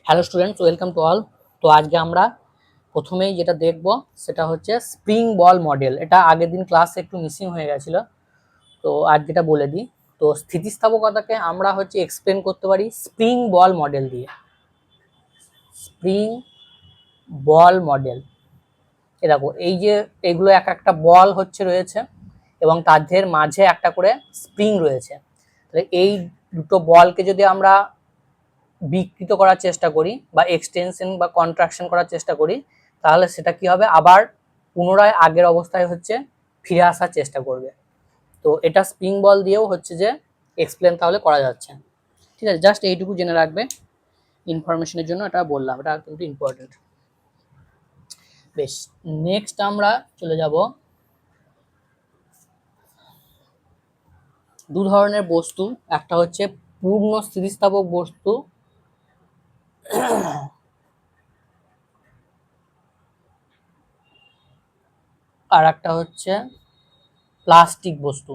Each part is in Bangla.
Hello students, welcome to all. তো আজকে আমরা প্রথমেই যেটা দেখব সেটা হচ্ছে স্প্রিং বল মডেল। এটা আগের দিন ক্লাসে একটু মিসিং হয়ে গেছিল, তো আজকে এটা বলে দিই। তো স্থিতিস্থাপকতাকে আমরা হচ্ছে এক্সপ্লেন করতে পারি স্প্রিং বল মডেল দিয়ে। স্প্রিং বল মডেল, এ দেখো এই যে এগুলো এক একটা বল হচ্ছে রয়েছে এবং তাদের মাঝে একটা করে স্প্রিং রয়েছে। তাহলে এই দুটো বলকে যদি আমরা বিকৃত করার চেষ্টা করি বা এক্সটেনশন বা কন্ট্রাকশন করার চেষ্টা করি, তাহলে সেটা কি হবে, আবার পুনরায় আগের অবস্থায় হচ্ছে ফিরে আসার চেষ্টা করবে। তো এটা স্প্রিং বল দিয়েও হচ্ছে যে এক্সপ্লেন তাহলে করা যাচ্ছে। ঠিক আছে, জাস্ট এইটুকু জেনে রাখবে, ইনফরমেশনের জন্য এটা বললাম, এটা কিন্তু ইম্পর্টেন্ট। বেশ, নেক্সট আমরা চলে যাব দু ধরনের বস্তু। একটা হচ্ছে পূর্ণ স্থিতিস্থাপক বস্তু, আর একটা হচ্ছে প্লাস্টিক বস্তু।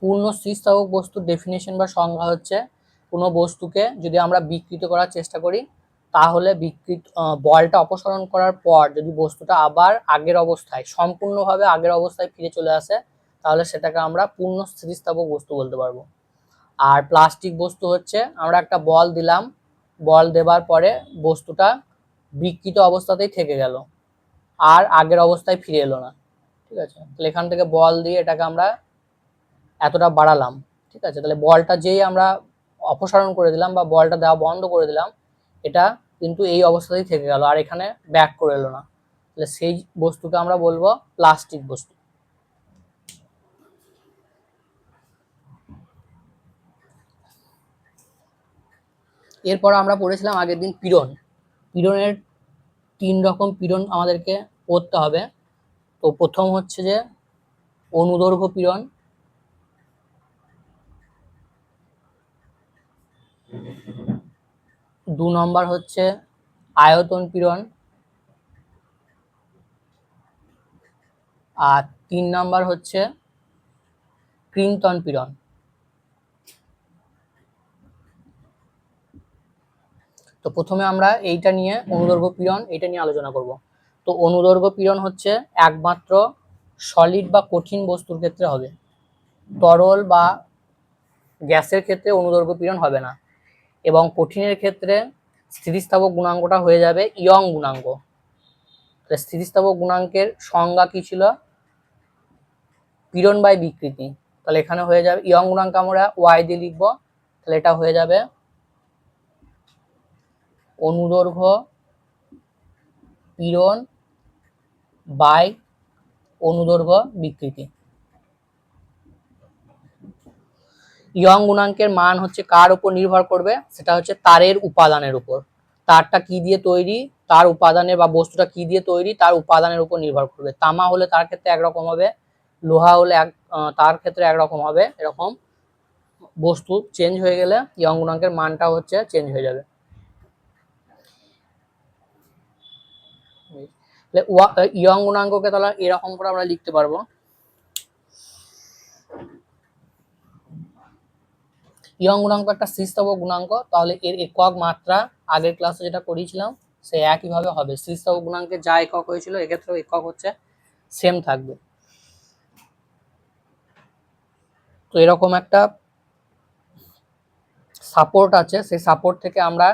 পূর্ণ স্থিতিস্থাপক বস্তুর ডেফিনেশন বা সংজ্ঞা হচ্ছে কোনো বস্তুকে যদি আমরা বিকৃত করার চেষ্টা করি, তাহলে বলটা অপসারণ করার পর যদি বস্তুটা আবার আগের অবস্থায় সম্পূর্ণভাবে আগের অবস্থায় ফিরে চলে আসে, তাহলে সেটাকে আমরা পূর্ণ স্থিতিস্থাপক বস্তু বলতে পারবো। আর প্লাস্টিক বস্তু হচ্ছে আমরা একটা বল দিলাম, বল দেবার পরে বস্তুটা বিকৃত অবস্থাতেই থেকে গেল, আর আগের অবস্থায় ফিরে এলো না। ঠিক আছে, তাহলে এখান থেকে বল দিয়ে এটাকে আমরা এতটা বাড়ালাম। ঠিক আছে, তাহলে বলটা যেই আমরা অপসারণ করে দিলাম বা বলটা দেওয়া বন্ধ করে দিলাম, এটা কিন্তু এই অবস্থাতেই থেকে গেল আর এখানে ব্যাক করে এলো না, তাহলে সেই বস্তুকে আমরা বলবো প্লাস্টিক বস্তু। এরপর আমরা পড়েছিলাম আগের দিন পীড়ন। পীড়নের 3 রকম পীড়ন আমাদেরকে পড়তে হবে। তো প্রথম হচ্ছে যে অনুদৈর্ঘ্য পীড়ন, দু নম্বর হচ্ছে আয়তন পীড়ন, আর 3 নম্বর হচ্ছে কৃন্তন পীড়ন। তো প্রথমে আমরা এইটা নিয়ে অনুদৈর্ঘ্য পীড়ন এটা নিয়ে আলোচনা করব। তো অনুদৈর্ঘ্য পীড়ন হচ্ছে একমাত্র সলিড বা কঠিন বস্তুর ক্ষেত্রে হবে, তরল বা গ্যাসের ক্ষেত্রে অনুদৈর্ঘ্য পীড়ন হবে না। এবং কঠিনের ক্ষেত্রে স্থিতিস্থাপক গুণাঙ্কটা হয়ে যাবে ইয়ং গুণাঙ্ক। স্থিতিস্থাপক গুণাঙ্কের সংজ্ঞা কি ছিল? পীড়ন বাই বিকৃতি। তাহলে এখানে হয়ে যাবে ইয়ং গুণাঙ্ক আমরা ওয়াই দিয়ে লিখবো, তাহলে এটা হয়ে যাবে অনুদৈর্ঘ্য পীড়ন বাই অনুদৈর্ঘ্য বিকৃতি। ইয়ং গুণাঙ্কের মান হচ্ছে কার উপর নির্ভর করবে? সেটা হচ্ছে তারের উপাদানের উপর। তারটা কি দিয়ে তৈরি, তার উপাদানের বা বস্তুটা কি দিয়ে তৈরি তার উপাদানের উপর নির্ভর করবে। তামা হলে তার ক্ষেত্রে একরকম হবে, লোহা হলে তার ক্ষেত্রে একরকম হবে। এরকম বস্তু চেঞ্জ হয়ে গেলে ইয়ং গুণাঙ্কের মানটা হচ্ছে চেঞ্জ হয়ে যাবে। ইয়ং গুণাঙ্ককে তাহলে এরকম করে আমরা লিখতে পারবো, ইয়ং গুণাঙ্ক একটা স্থিতিস্থাপক গুণাঙ্ক, তাহলে এর একক মাত্রা আগের ক্লাসে যেটা করিয়েছিলাম সে একইভাবে হবে। স্থিতিস্থাপক গুণাঙ্কের যা একক হয়েছিল এক্ষেত্রেও একক হচ্ছে সেম থাকবে। তো এরকম একটা সাপোর্ট আছে, সেই সাপোর্ট থেকে আমরা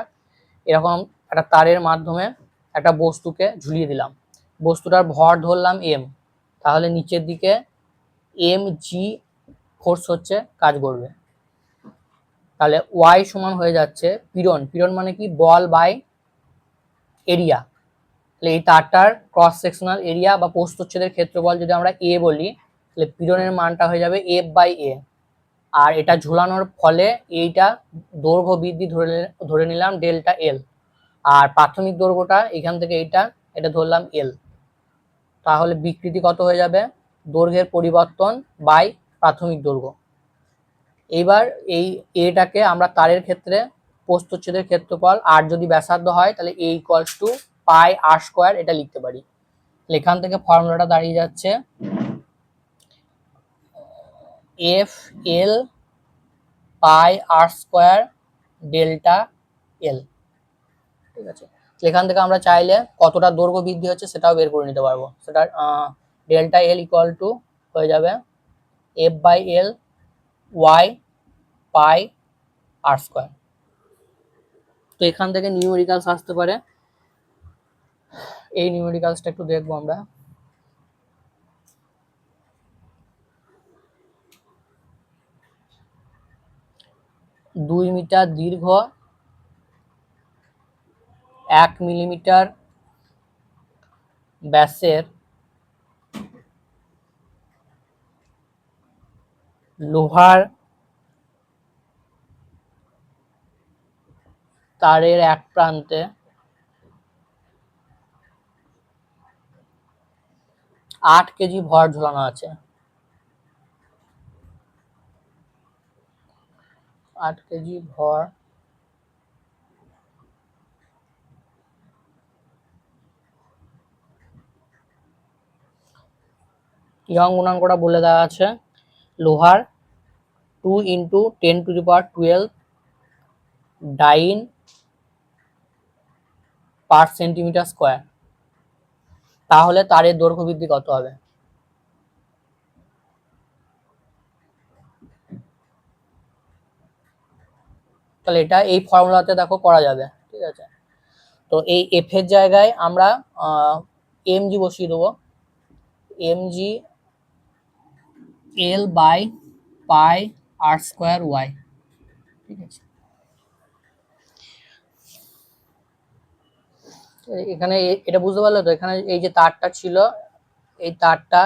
এরকম একটা তারের মাধ্যমে একটা বস্তুকে ঝুলিয়ে দিলাম, বস্তুটার ভর ধরলাম এম, তাহলে নিচের দিকে এম জি ফোর্স হচ্ছে কাজ করবে। তাহলে ওয়াই সমান হয়ে যাচ্ছে পীড়ন। পীড়ন মানে কি? বল বাই এরিয়া। তাহলে এই তারটার ক্রস সেকশনাল এরিয়া বা প্রস্থচ্ছেদের ক্ষেত্রফল যদি আমরা এ বলি, তাহলে পীড়নের মানটা হয়ে যাবে এফ বাই এ। আর এটা ঝুলানোর ফলে এইটা দৈর্ঘ্য বৃদ্ধি ধরে নিলাম ডেল্টা এল, আর প্রাথমিক দৈর্ঘ্যটা এখান থেকে এটা ধরলাম এল। তাহলে বিকৃতি কত হয়ে যাবে? দৈর্ঘ্যের পরিবর্তন বাই প্রাথমিক দৈর্ঘ্য। এইবার এই এটাকে আমরা তারের ক্ষেত্রে প্রস্থচ্ছেদের ক্ষেত্রফল, আর যদি ব্যাসার্ধ হয় তাহলে A equals to pi R square এটা লিখতে পারি। এখান থেকে ফর্মুলাটা দাঁড়িয়ে যাচ্ছে এফ এল পাই আর স্কোয়ার ডেল্টা এল। ঠিক আছে, এখান থেকে আমরা চাইলে কতটা দৈর্ঘ্য বৃদ্ধি হচ্ছে সেটাও বের করে নিতে পারবো। সেটা ডেল্টা এল ইকুয়াল টু হয়ে যাবে F by L Y pi R square. তো এখান থেকে নিউমেরিক্যালস আসতে পারে, এই নিউমেরিক্যালসটা একটু দেখবো আমরা। দুই মিটার দীর্ঘ, 1 মিলিমিটার ব্যাসের লোহার তারের এক প্রান্তে 8 কেজি ভর ঝোলানো আছে। 8 কেজি ভর ইয়ং গুণাঙ্কটা বলে দেওয়া আছে, লোহার 2 ইন্টু 10⁻12 ডাইন পার সেন্টিমিটার স্কোয়ার। তাহলে তারের দৈর্ঘ্য বৃদ্ধি কত হবে? তাহলে এটা এই ফর্মুলাতে দেখো করা যাবে। ঠিক আছে, তো এই এফ এর জায়গায় আমরা এম জি বসিয়ে দেবো, M G L by pi R square Y. ঠিক আছে, এখানে এটা বুঝতে পারলে তো, এখানে এই যে তারটা ছিল, এই তারটা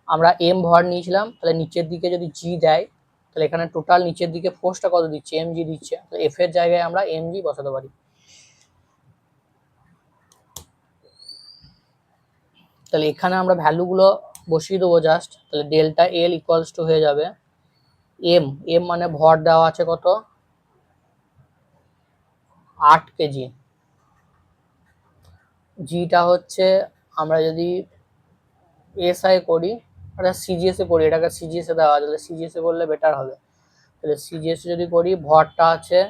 আমরা এম ভর নিয়েছিলাম, তাহলে নিচের দিকে যদি জি দেয় তাহলে এখানে টোটাল নিচের দিকে ফোর্সটা কত দিচ্ছে? এম জি দিচ্ছে। তো এফ এর জায়গায় আমরা এম জি বসাতে পারি। তাহলে এখানে আমরা ভ্যালুগুলো বসিয়ে দেবো জাস্ট। তাহলে ডেল্টা এল ইকুয়ালস টু হয়ে যাবে এম, এম মানে ভর দেওয়া আছে কত? 8 কেজি। জিটা হচ্ছে, আমরা যদি এসআই করি, এটা সিজিএস এ করি, এটাকে সিজিএস এ দেওয়া, তাহলে সিজিএস এ করলে বেটার হবে। তাহলে সিজিএস যদি করি, ভরটা আছে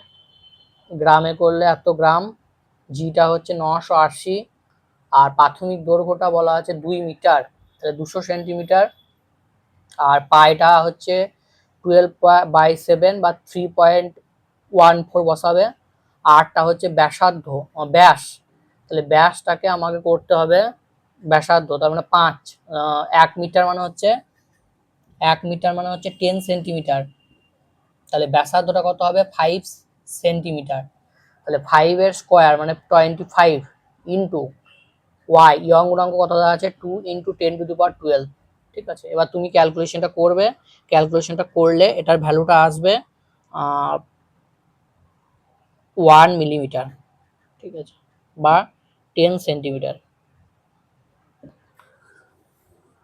গ্রামে করলে এত গ্রাম, জিটা হচ্ছে 980, আর প্রাথমিক দৈর্ঘ্যটা বলা আছে 2 মিটার, তাহলে 200 সেন্টিমিটার, আর পাইটা হচ্ছে 12/7 বা 3.14 বসাবে। আরটা হচ্ছে ব্যাসার্ধ, ব্যাস, তাহলে ব্যাসটাকে আমাকে করতে হবে ব্যাসার্ধ, তার মানে 5। 1 মিটার মানে হচ্ছে 10 সেন্টিমিটার, তাহলে ব্যাসার্ধটা কত হবে? 5 সেন্টিমিটার। তাহলে 5 এর স্কোয়ার মানে 25 ইন্টু ওয়াই, ইয়ং গুণাঙ্ক কত দেওয়া আছে? 2 ইন্টু 10⁻12। ঠিক আছে, এবার তুমি ক্যালকুলেশনটা করবে, ক্যালকুলেশনটা করলে এটার ভ্যালুটা আসবে 1 মিলিমিটার। ঠিক আছে, বা 10 সেন্টিমিটার।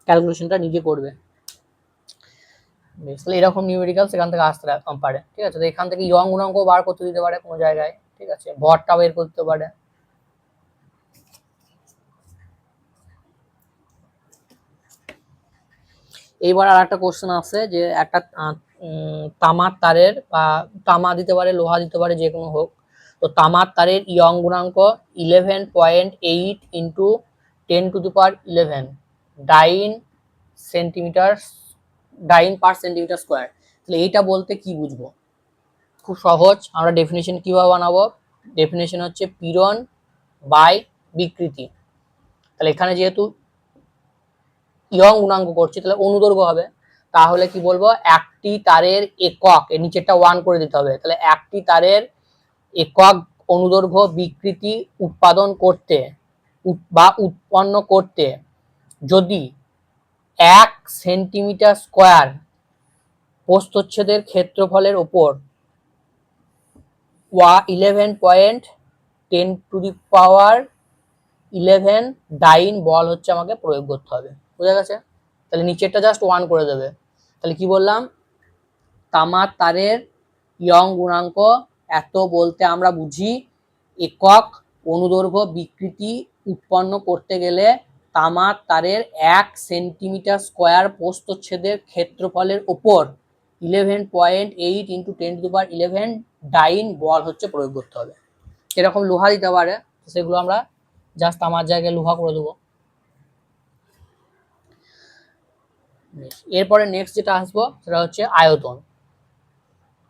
ক্যালকুলেশনটা নিজে করবে। তাহলে এরকম নিউমেরিক্যাল সেখান থেকে আসতে পারে। ঠিক আছে, তো এখান থেকে ইয়ং গুণাঙ্ক বার করতে দিতে পারে কোনো জায়গায়। ঠিক আছে, ভরটা বের করতে পারে। এইবার আর একটা কোশ্চেন আছে যে একটা তামার তারের, বা তামা দিতে পারে, লোহা দিতে পারে, যে কোনো হোক। তো তামার তারের ইয়ং গুণাঙ্ক 11.8 ইন্টু 10⁻11 ডাইন সেন্টিমিটার, ডাইন পার সেন্টিমিটার স্কোয়ার। তাহলে এইটা বলতে কি বুঝবো? খুব সহজ, আমরা ডেফিনেশন কিভাবে বানাবো? ডেফিনেশন হচ্ছে পীড়ন বাই বিকৃতি। তাহলে এখানে যেহেতু ইয়ং গুণাঙ্ক করছি, তাহলে অনুদৈর্ঘ্য হবে। তাহলে কি বলবো? একটি তারের একক, এর নিচেরটা 1 করে দিতে হবে। তাহলে একটি তারের একক অনুদৈর্ঘ্য বিকৃতি উৎপাদন করতে বা উৎপন্ন করতে যদি 1 সেন্টিমিটার স্কোয়ার প্রস্থচ্ছেদের ক্ষেত্রফলের উপর 11.10⁻11 ডাইন বল হচ্ছে আমাকে প্রয়োগ করতে হবে। বুঝা গেছে? তাহলে নিচেরটা জাস্ট 1 করে দেবে। তাহলে কি বললাম? তামার তারের ইয়ং গুণাঙ্ক এত বলতে আমরা বুঝি একক অনুদৈর্ঘ্য বিকৃতি উৎপন্ন করতে গেলে তামার তারের 1 সেন্টিমিটার স্কোয়ার প্রস্থচ্ছেদের ক্ষেত্রফলের উপর 11.8 × 10⁻11 ডাইন বল হচ্ছে প্রয়োগ করতে হবে। এরকম লোহা দিতে পারে, সেগুলো আমরা জাস্ট তামার জায়গায় লোহা করে দেবো। এরপরে নেক্সট যেটা আসবো সেটা হচ্ছে আয়তন।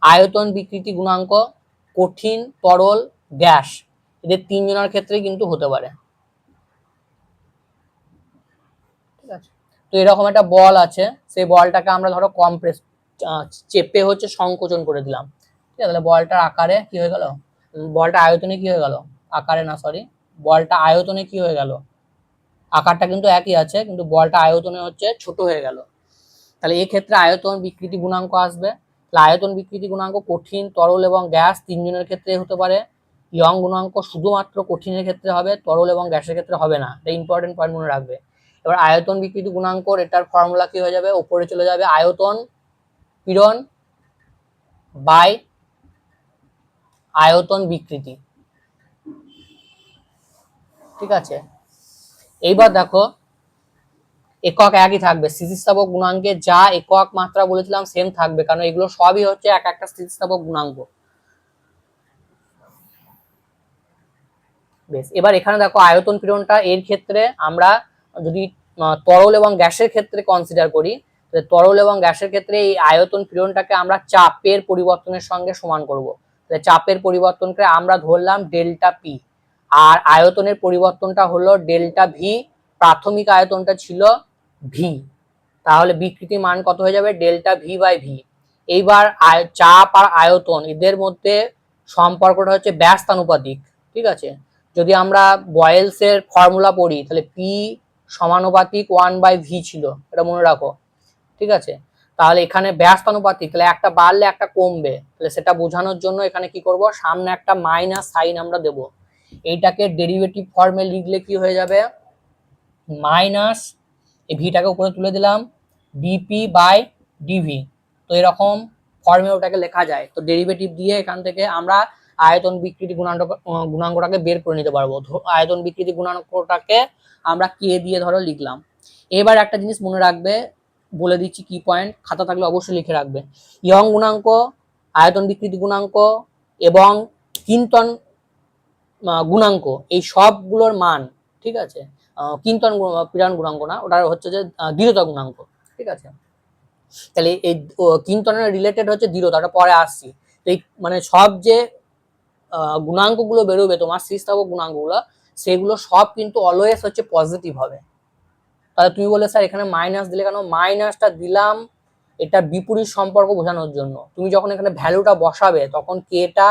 আয়তন বিকৃতি গুণাঙ্ক কঠিন, তরল, গ্যাস, এদের তিনজনের ক্ষেত্রে কিন্তু হতে পারে। ঠিক আছে, তো এরকম একটা বল আছে, সেই বলটাকে আমরা ধরো কম্প্রেস চেপে হচ্ছে সংকোচন করে দিলাম। ঠিক আছে, তাহলে বলটার আকারে কি হয়ে গেল, বলটা আয়তনে কি হয়ে গেল, আকারে না সরি, বলটা আয়তনে কি হয়ে গেল, আকারটা কিন্তু একই আছে কিন্তু বলটা আয়তনে হচ্ছে ছোট হয়ে গেল। তাহলে এই ক্ষেত্রে আয়তন বিকৃতি গুণাঙ্ক আসবে। আয়তন বিকৃতি গুণাঙ্ক কঠিন, তরল এবং গ্যাস তিনজনের ক্ষেত্রে হতে পারে। ইয়ং গুণাঙ্ক শুধুমাত্র কঠিনের ক্ষেত্রে হবে, তরল এবং গ্যাসের ক্ষেত্রে হবে না। এটা ইম্পর্টেন্ট পয়েন্ট মনে রাখবে। এবার আয়তন বিকৃতি গুণাঙ্ক, এটার ফর্মুলা কি হয়ে যাবে, উপরে চলে যাবে আয়তন পীড়ন বাই আয়তন বিকৃতি। ঠিক আছে, এইবার দেখো একক একই থাকবে, স্থিতিস্থাপক গুণাঙ্কে যা একক মাত্রা বলেছিলাম সেম থাকবে, কারণ এগুলো সবই হচ্ছে এক একটা স্থিতিস্থাপক গুণাঙ্ক। বেশ, এবার এখানে দেখো আয়তন পীড়নটা, এর ক্ষেত্রে আমরা যদি তরল এবং গ্যাসের ক্ষেত্রে কনসিডার করি, তরল এবং গ্যাসের ক্ষেত্রে এই আয়তন পীড়নটাকে আমরা চাপের পরিবর্তনের সঙ্গে সমান করব। চাপের পরিবর্তনকে আমরা ধরলাম ডেল্টা পি, আর আয়তনের পরিবর্তনটা হলো ডেল্টা ভি। প্রাথমিক আয়তনটা ছিল ভি, তাহলে বিকৃতি মান কত হয়ে যাবে, ডেল্টা ভি বাই ভি। এইবার চাপ আর আয়তন এদের মধ্যে সম্পর্কটা হচ্ছে ব্যস্তানুপাতিক। ঠিক আছে, যদি আমরা বয়েলসের ফর্মুলা পড়ি তাহলে পি সমানুপাতিক 1/v ছিল, এটা মনে রাখো। ঠিক আছে, তাহলে এখানে ব্যস্তানুপাতিক, তাহলে একটা বাড়লে একটা কমবে, তাহলে সেটা বোঝানোর জন্য এখানে কি করব, সামনে একটা মাইনাস সাইন আমরা দেব। এইটাকে ডেরিভেটিভ ফর্মে লিখলে কি হয়ে যাবে, মাইনাস এই ভিটাকে উপরে তুলে দিলাম ডিপি বাই ডিভি। তো এরকম ফর্মে ওটাকে লেখা যায়। তো ডেরিভেটিভ দিয়ে এখান থেকে আমরা আয়তন বিকৃতি গুণাঙ্কটাকে বের করে নিতে পারবো। আয়তন বিকৃতি গুণাঙ্কটাকে আমরা কে দিয়ে ধরো লিখলাম। এবার একটা জিনিস মনে রাখবে, বলে দিচ্ছি কি পয়েন্ট, খাতা থাকলে অবশ্যই লিখে রাখবে। ইয়ং গুণাঙ্ক, আয়তন বিকৃতি গুণাঙ্ক এবং কিন্তন গুণাঙ্ক, এই সবগুলোর মান, ঠিক আছে, কিন্তন পীড়ন গুণাঙ্ক না, ওটা হচ্ছে যে দৃঢ়তা গুণাঙ্ক। ঠিক আছে, তাহলে এই কিন্তনের রিলেটেড হচ্ছে দৃঢ়তা, ওটা পরে আসছি। তো এই মানে সব যে গুণাঙ্কগুলো বেরোবে তোমার স্থিতিস্থাপক গুণাঙ্কগুলো, সেগুলো সব কিন্তু অলওয়েজ হচ্ছে পজিটিভ হবে। তাহলে তুমি বলে স্যার এখানে মাইনাস দিলে কেন, মাইনাসটা দিলাম এটা বিপরীত সম্পর্ক বোঝানোর জন্য। তুমি যখন এখানে ভ্যালুটা বসাবে তখন কেটা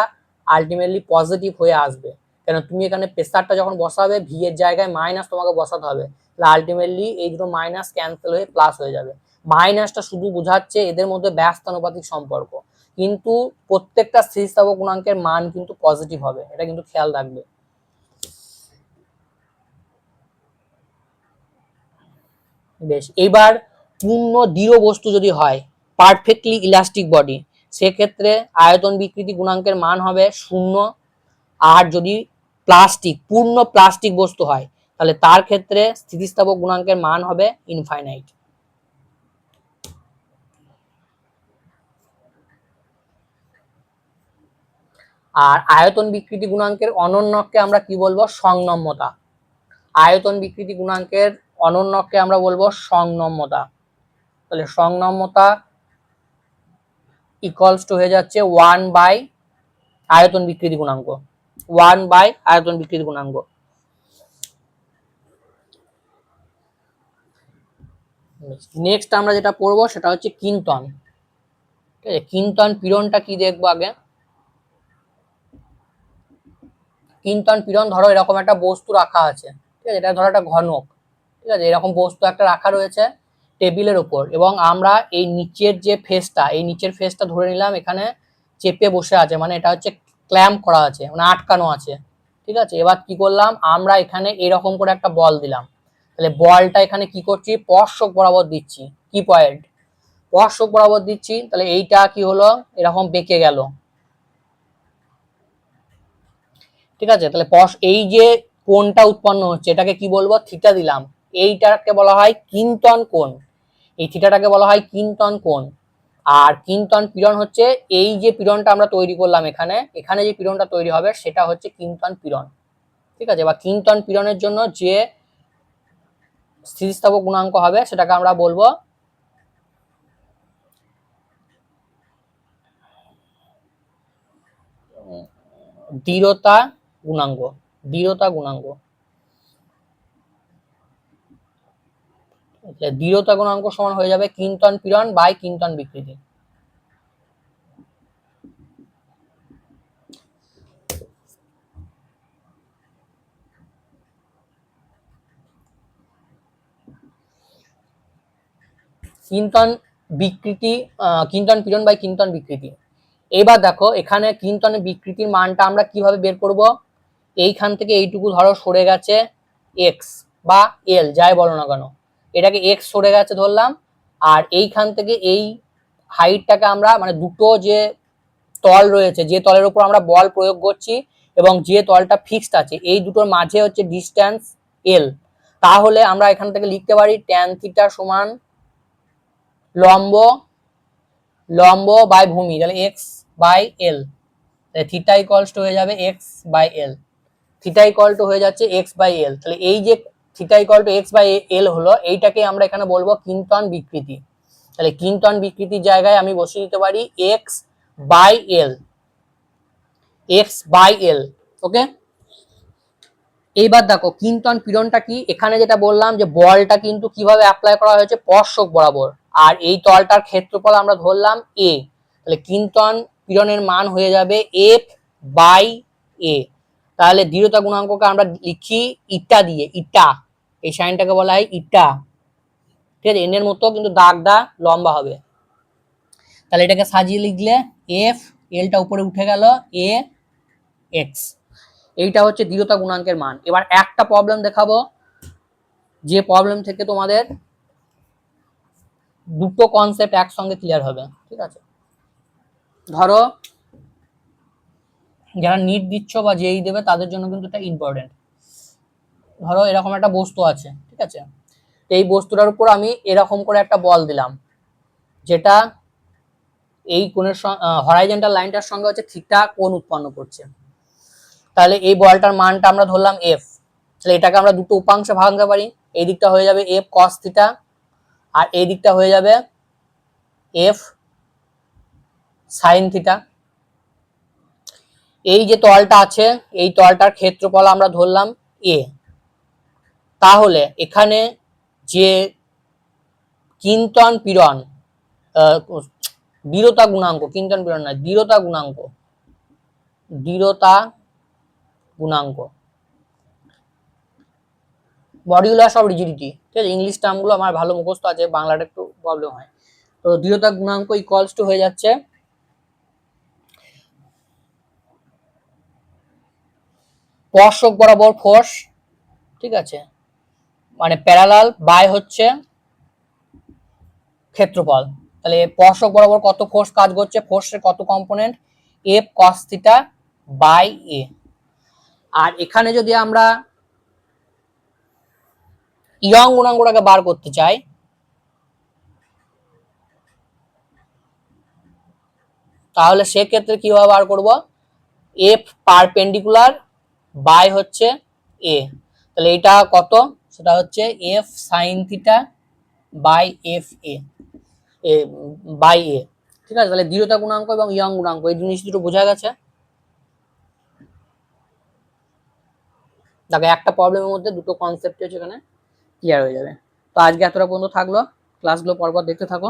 আলটিমেটলি পজিটিভ হয়ে আসবে, কেন তুমি এখানে প্রেসারটা যখন বসাবে ভি এর জায়গায় মাইনাস তোমাকে বসাতে হবে, তাহলে আলটিমেটলি এই দুটো মাইনাস ক্যান্সেল হয়ে প্লাস হয়ে যাবে। মাইনাসটা শুধু বোঝাচ্ছে এদের মধ্যে ব্যস্তানুপাতিক সম্পর্ক, কিন্তু প্রত্যেকটা স্থিতিস্থাপক গুণাঙ্কের মান কিন্তু পজিটিভ হবে, এটা কিন্তু খেয়াল রাখবে। বেশ, এবার পূর্ণ দৃঢ় বস্তু যদি হয়, পারফেক্টলি ইলাস্টিক বডি, সেক্ষেত্রে আয়তন বিকৃতি গুণাঙ্কের মান হবে 0। আর যদি প্লাস্টিক, পূর্ণ প্লাস্টিক বস্তু হয়, তাহলে তার ক্ষেত্রে স্থিতিস্থাপক গুণাঙ্কের মান হবে ইনফাইনাইট। আর আয়তন বিকৃতি গুণাঙ্কের অনন্যককে আমরা কি বলবো, সংনম্যতা। আয়তন বিকৃতি গুণাঙ্কের অনন্যককে আমরা বলবো সংনম্যতা। তাহলে সংনম্যতা ইকুয়ালস টু হয়ে যাচ্ছে 1 বাই আয়তন বিকৃতি গুণাঙ্ক, 1 বাই আয়তন বিকৃতি গুণাঙ্ক। নেক্সট আমরা যেটা পড়বো সেটা হচ্ছে কিন্তন। ঠিক আছে, কিন্তন পীড়নটা কি দেখবো আগে। কিন্তন পীড়ন, ধরো এরকম একটা বস্তু রাখা আছে, ঠিক আছে, এটা ধরো একটা ঘনক। ঠিক আছে, এরকম বস্তু একটা রাখা রয়েছে টেবিলের উপর, এবং আমরা এই নিচের যে ফেসটা, এই নিচের ফেসটা ধরে নিলাম এখানে চেপে বসে আছে, মানে এটা হচ্ছে ক্ল্যাম্প করা আছে, মানে আটকানো আছে। ঠিক আছে, এবার কি করলাম, আমরা এখানে এরকম করে একটা বল দিলাম, তাহলে বলটা এখানে কি করছি, স্পর্শক বরাবর দিচ্ছি। কি পয়েন্ট, স্পর্শক বরাবর দিচ্ছি, তাহলে এইটা কি হলো, এরকম বেঁকে গেল। ঠিক আছে, তাহলে এই যে কোণটা উৎপন্ন হচ্ছে এটাকে কি বলবো, থিটা দিলাম। এইটাকে বলা হয় কিন্তন কোণ, এই থিটাটাকে বলা হয় কিন্তন কোণ। আর কিন্তন পীড়ন হচ্ছে এই যে পীড়নটা আমরা তৈরি করলাম এখানে, এখানে যে পীড়নটা তৈরি হবে সেটা হচ্ছে কিন্তন পীড়ন, ঠিক আছে। বা কিন্তন পীড়নের জন্য যে স্থিতিস্থাপক গুণাঙ্ক হবে সেটাকে আমরা বলবো দৃঢ়তা গুণাঙ্ক, দৃঢ়তা গুণাঙ্ক। দৃঢ়তা গুণাঙ্ক সমান হয়ে যাবে কিন্তন পীড়ন বাই কিন্তন বিকৃতি। কিন্তন বিকৃতি, কিন্তন পীড়ন বাই কিন্তন বিকৃতি। এবার দেখো এখানে কিন্তনের বিকৃতির মানটা আমরা কিভাবে বের করব, এইখান থেকে এইটুকু ধরো সরে গেছে এক্স বা এল যাই বলো না কেন, এটাকে এক্স সরে গেছে ধরলাম, আর এইখান থেকে এই হাইটটাকে আমরা মানে দুটো যে তল রয়েছে, যে তলের উপর আমরা বল প্রয়োগ করছি এবং যে তলটা ফিক্সড আছে, এই দুটোর মাঝে হচ্ছে ডিস্টেন্স এল। তাহলে আমরা এখান থেকে লিখতে পারি ট্যান থিটা সমান লম্ব, লম্ব বাই ভূমি, তাহলে X by L, theta equals to হয়ে যাবে X by L, theta equal to হয়ে যাচ্ছে এক্স বাই এল। তাহলে এই যে theta equal to X by L হলো, এইটাকে আমরা এখানে বলবো কিন্তন বিকৃতি। তাহলে কিন্তন বিকৃতির জায়গায় আমি বসিয়ে দিতে পারি x by L, x by L, okay. এইবার দেখো কিন্তন পীড়নটা কি, এখানে যেটা বললাম যে বলটা কিন্তু কিভাবে অ্যাপ্লাই করা হয়েছে স্পর্শক বরাবর, আর এই তলটার ক্ষেত্রফল আমরা ধরলাম এ, তাহলে কিন্তন পীড়নের মান হয়ে যাবে এফ বাই এ। তাহলে দৃঢ়তা গুণাঙ্ককে আমরা লিখি ইটা দিয়ে, ইটা, এই সাইনটাকে বলা হয় ইটা, ঠিক আছে। এন এর মতো কিন্তু দাগটা লম্বা হবে, তাহলে এটাকে সাজিয়ে লিখলে এফ, এলটা উপরে উঠে গেল, এ এক্স, এইটা হচ্ছে দৃঢ়তা গুণাঙ্কের মান। এবার একটা প্রবলেম দেখাবো, যে প্রবলেম থেকে তোমাদের দুটো কনসেপ্ট একসঙ্গে ক্লিয়ার হবে, ঠিক আছে। ধরো যারা নিট দিচ্ছ বা যেই দেবে তাদের জন্য কিন্তু এটা ইম্পর্টেন্ট। ধরো এরকম একটা বস্তু আছে, ঠিক আছে, এই বস্তুটার উপর আমি এরকম করে একটা বল দিলাম, যেটা এই কোণের হরাইজন্টাল লাইনটার সঙ্গে হচ্ছে থিটা কোণ উৎপন্ন করছে। তাহলে এই বলটার মানটা আমরা ধরলাম এফ, তাহলে এটাকে আমরা দুটো উপাংশে ভাঙতে পারি, এই দিকটা হয়ে যাবে এফ কস থিটা, আর এই দিকটা হয়ে যাবে এফ সাইন থিটা। এই যে তলটা আছে এই তলটার ক্ষেত্রফল আমরা ধরলাম এ। তাহলে এখানে যে কিন্তন পীড়ন, দৃঢ়তা গুণাঙ্ক, কিন্তন পীড়ন নয়, দৃঢ়তা গুণাঙ্ক, দৃঢ়তা গুণাঙ্ক, মডিউলাস অফ রিজিডিটি, ঠিক আছে। ইংলিশ টার্মগুলো আমার ভালো মুখস্থ আছে, বাংলাটা একটু প্রবলেম হয়। তো দৃঢ়তা গুণাঙ্ক ইকুয়ালস টু হয়ে যাচ্ছে স্পর্শক বরাবর ফোর্স, ঠিক আছে, মানে প্যারালাল বাই হচ্ছে ক্ষেত্রফল। তাহলে স্পর্শক বরাবর কত ফোর্স কাজ করছে, ফোর্সের কত component, F cos theta by A. আর এখানে যদি আমরা ইয়ং গুণাঙ্কটাকে বার করতে চাই, তাহলে সেক্ষেত্রে কিভাবে বার করব, এফ পারপেন্ডিকুলার বাই হচ্ছে এ, তাহলে এটা কত, সেটা হচ্ছে F sine theta by F A by A, ঠিক আছে। তাহলে দৃঢ়তা গুণাঙ্ক এবং ইয়ং গুণাঙ্ক এই জিনিস দুটো বোঝা গেছে। দেখো একটা প্রবলেমের মধ্যে দুটো কনসেপ্ট হচ্ছে এখানে ক্লিয়ার হয়ে যাবে। তো আজকে এতটা পর্যন্ত থাকলো, ক্লাসগুলো পরপর দেখতে থাকো।